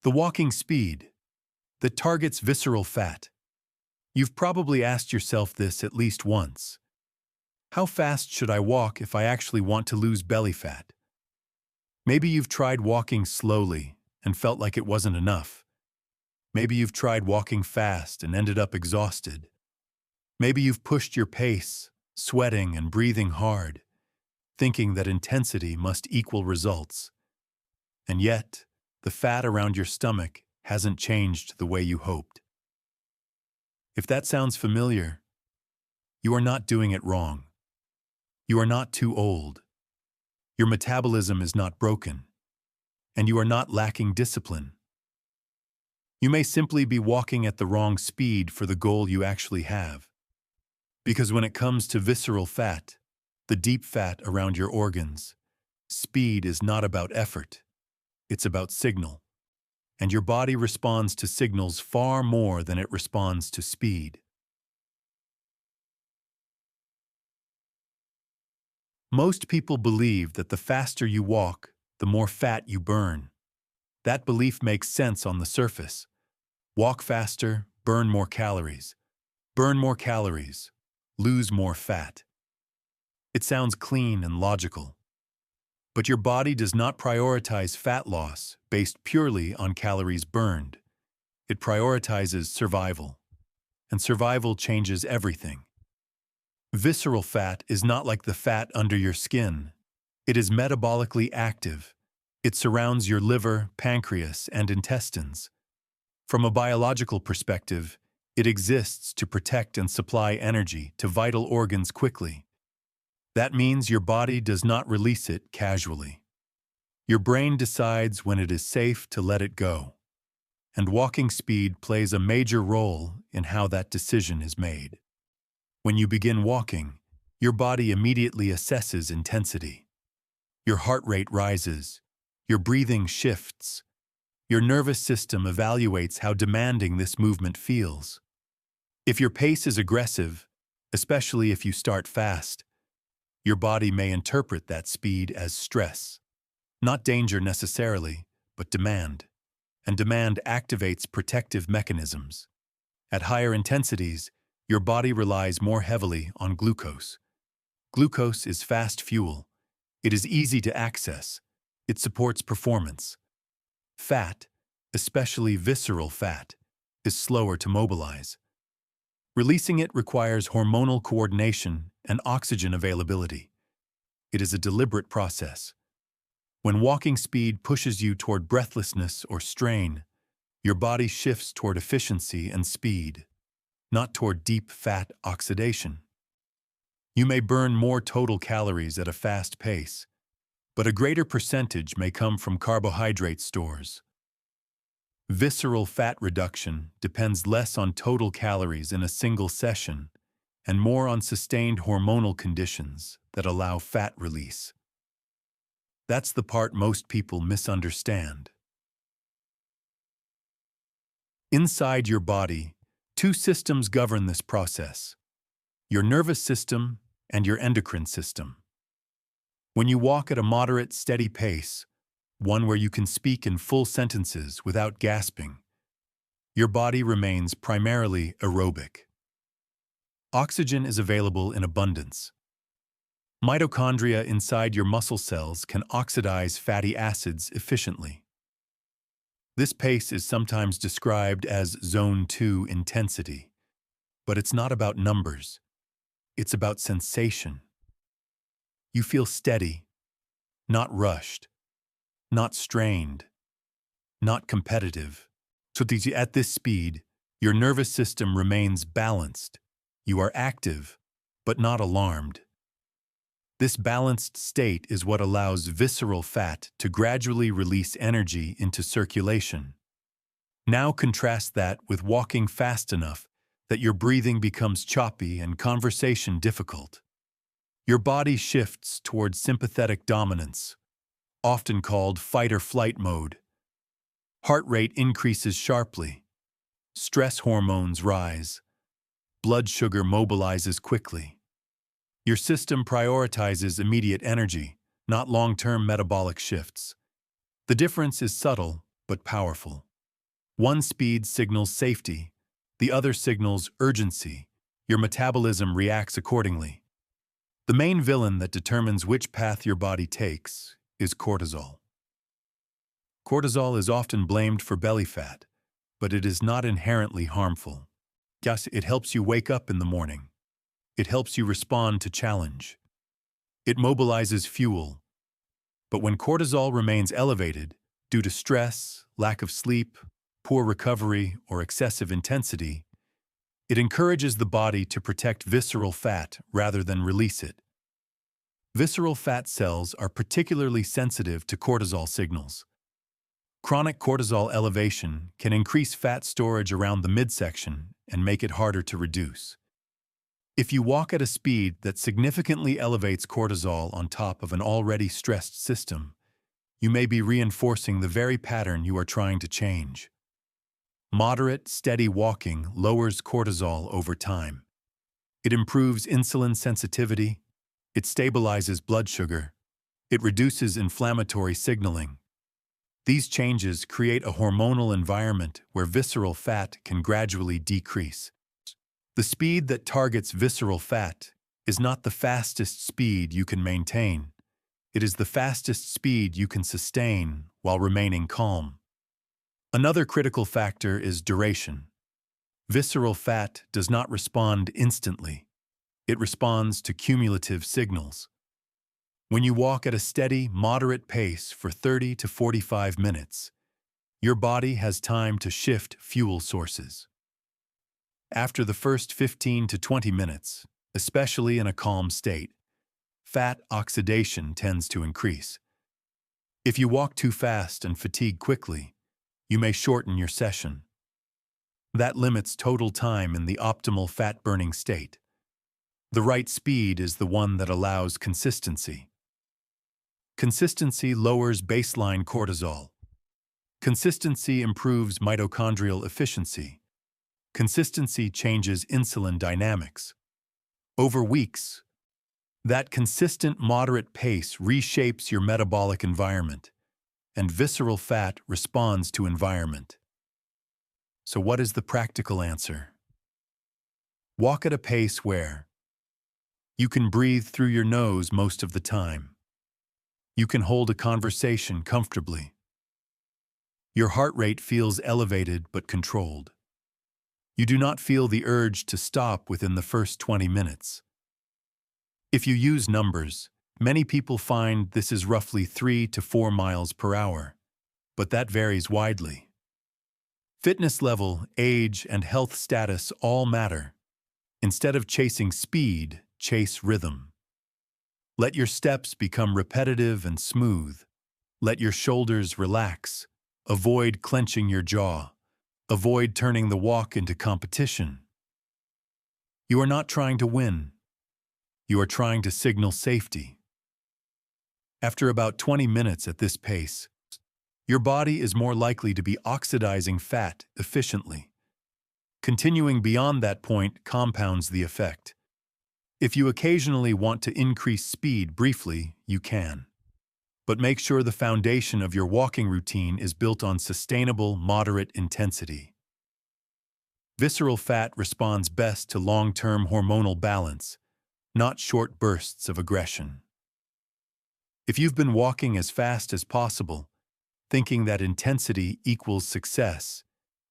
The walking speed that targets visceral fat. You've probably asked yourself this at least once. How fast should I walk if I actually want to lose belly fat? Maybe you've tried walking slowly and felt like it wasn't enough. Maybe you've tried walking fast and ended up exhausted. Maybe you've pushed your pace, sweating and breathing hard, thinking that intensity must equal results. And yet, the fat around your stomach hasn't changed the way you hoped. If that sounds familiar, you are not doing it wrong. You are not too old. Your metabolism is not broken, and you are not lacking discipline. You may simply be walking at the wrong speed for the goal you actually have. Because when it comes to visceral fat, the deep fat around your organs, speed is not about effort. It's about signal. And your body responds to signals far more than it responds to speed. Most people believe that the faster you walk, the more fat you burn. That belief makes sense on the surface. Walk faster, burn more calories. Burn more calories, lose more fat. It sounds clean and logical. But your body does not prioritize fat loss based purely on calories burned. It prioritizes survival. And survival changes everything. Visceral fat is not like the fat under your skin. It is metabolically active. It surrounds your liver, pancreas, and intestines. From a biological perspective, it exists to protect and supply energy to vital organs quickly. That means your body does not release it casually. Your brain decides when it is safe to let it go. And walking speed plays a major role in how that decision is made. When you begin walking, your body immediately assesses intensity. Your heart rate rises, your breathing shifts, your nervous system evaluates how demanding this movement feels. If your pace is aggressive, especially if you start fast, your body may interpret that speed as stress. Not danger necessarily, but demand. And demand activates protective mechanisms. At higher intensities, your body relies more heavily on glucose. Glucose is fast fuel. It is easy to access. It supports performance. Fat, especially visceral fat, is slower to mobilize. Releasing it requires hormonal coordination and oxygen availability. It is a deliberate process. When walking speed pushes you toward breathlessness or strain, your body shifts toward efficiency and speed, not toward deep fat oxidation. You may burn more total calories at a fast pace, but a greater percentage may come from carbohydrate stores. Visceral fat reduction depends less on total calories in a single session and more on sustained hormonal conditions that allow fat release. That's the part most people misunderstand. Inside your body, two systems govern this process: your nervous system and your endocrine system. When you walk at a moderate, steady pace, one where you can speak in full sentences without gasping, your body remains primarily aerobic. Oxygen is available in abundance. Mitochondria inside your muscle cells can oxidize fatty acids efficiently. This pace is sometimes described as Zone 2 intensity, but it's not about numbers. It's about sensation. You feel steady, not rushed, not strained, not competitive. So at this speed, your nervous system remains balanced. You are active, but not alarmed. This balanced state is what allows visceral fat to gradually release energy into circulation. Now contrast that with walking fast enough that your breathing becomes choppy and conversation difficult. Your body shifts towards sympathetic dominance, often called fight-or-flight mode. Heart rate increases sharply. Stress hormones rise. Blood sugar mobilizes quickly. Your system prioritizes immediate energy, not long-term metabolic shifts. The difference is subtle but powerful. One speed signals safety, the other signals urgency. Your metabolism reacts accordingly. The main villain that determines which path your body takes is cortisol. Cortisol is often blamed for belly fat, but it is not inherently harmful. Yes, it helps you wake up in the morning. It helps you respond to challenge. It mobilizes fuel. But when cortisol remains elevated due to stress, lack of sleep, poor recovery, or excessive intensity, it encourages the body to protect visceral fat rather than release it. Visceral fat cells are particularly sensitive to cortisol signals. Chronic cortisol elevation can increase fat storage around the midsection and make it harder to reduce. If you walk at a speed that significantly elevates cortisol on top of an already stressed system, you may be reinforcing the very pattern you are trying to change. Moderate, steady walking lowers cortisol over time. It improves insulin sensitivity, it stabilizes blood sugar, it reduces inflammatory signaling. These changes create a hormonal environment where visceral fat can gradually decrease. The speed that targets visceral fat is not the fastest speed you can maintain. It is the fastest speed you can sustain while remaining calm. Another critical factor is duration. Visceral fat does not respond instantly. It responds to cumulative signals. When you walk at a steady, moderate pace for 30 to 45 minutes, your body has time to shift fuel sources. After the first 15 to 20 minutes, especially in a calm state, fat oxidation tends to increase. If you walk too fast and fatigue quickly, you may shorten your session. That limits total time in the optimal fat-burning state. The right speed is the one that allows consistency. Consistency lowers baseline cortisol. Consistency improves mitochondrial efficiency. Consistency changes insulin dynamics. Over weeks, that consistent moderate pace reshapes your metabolic environment, and visceral fat responds to environment. So what is the practical answer? Walk at a pace where you can breathe through your nose most of the time. You can hold a conversation comfortably. Your heart rate feels elevated but controlled. You do not feel the urge to stop within the first 20 minutes. If you use numbers, many people find this is roughly 3 to 4 miles per hour, but that varies widely. Fitness level, age, and health status all matter. Instead of chasing speed, chase rhythm. Let your steps become repetitive and smooth. Let your shoulders relax. Avoid clenching your jaw. Avoid turning the walk into competition. You are not trying to win. You are trying to signal safety. After about 20 minutes at this pace, your body is more likely to be oxidizing fat efficiently. Continuing beyond that point compounds the effect. If you occasionally want to increase speed briefly, you can. But make sure the foundation of your walking routine is built on sustainable, moderate intensity. Visceral fat responds best to long-term hormonal balance, not short bursts of aggression. If you've been walking as fast as possible, thinking that intensity equals success,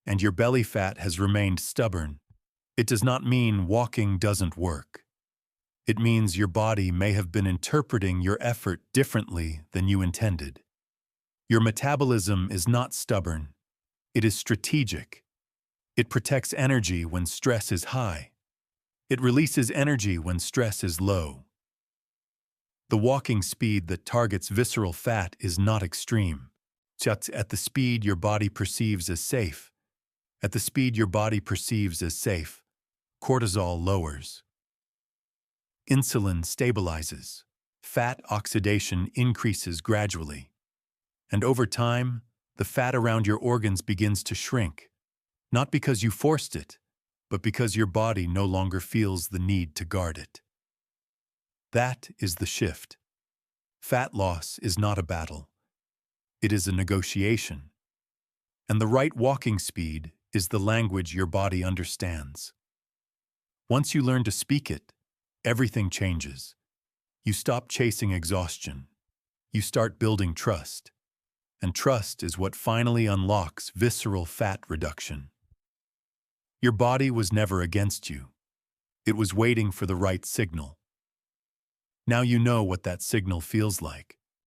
and your belly fat has remained stubborn, it does not mean walking doesn't work. It means your body may have been interpreting your effort differently than you intended. Your metabolism is not stubborn. It is strategic. It protects energy when stress is high. It releases energy when stress is low. The walking speed that targets visceral fat is not extreme. Just at the speed your body perceives as safe. At the speed your body perceives as safe, cortisol lowers. Insulin stabilizes. Fat oxidation increases gradually. And over time, the fat around your organs begins to shrink, not because you forced it, but because your body no longer feels the need to guard it. That is the shift. Fat loss is not a battle. It is a negotiation. And the right walking speed is the language your body understands. Once you learn to speak it, everything changes. You stop chasing exhaustion. You start building trust. And trust is what finally unlocks visceral fat reduction. Your body was never against you. It was waiting for the right signal. Now you know what that signal feels like.